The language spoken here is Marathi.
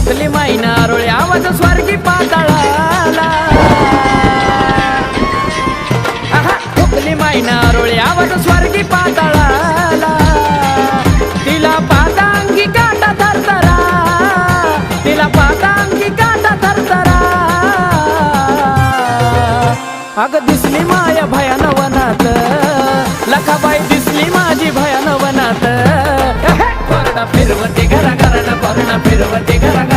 ठोकली माईना रोळे आवाज स्वर्गी पाताळाला ठोकली माईना रोळे आवाज स्वर्गी पाताळाला तिला पातांगी काटा थरथरा तिला पातांगी काटा थरथरा अग दिसली माया भयान वनात लखाबाई दिसली माझी भयान वनात कोरडा फिरवते घरा घराला कोरडा फिरवते घरा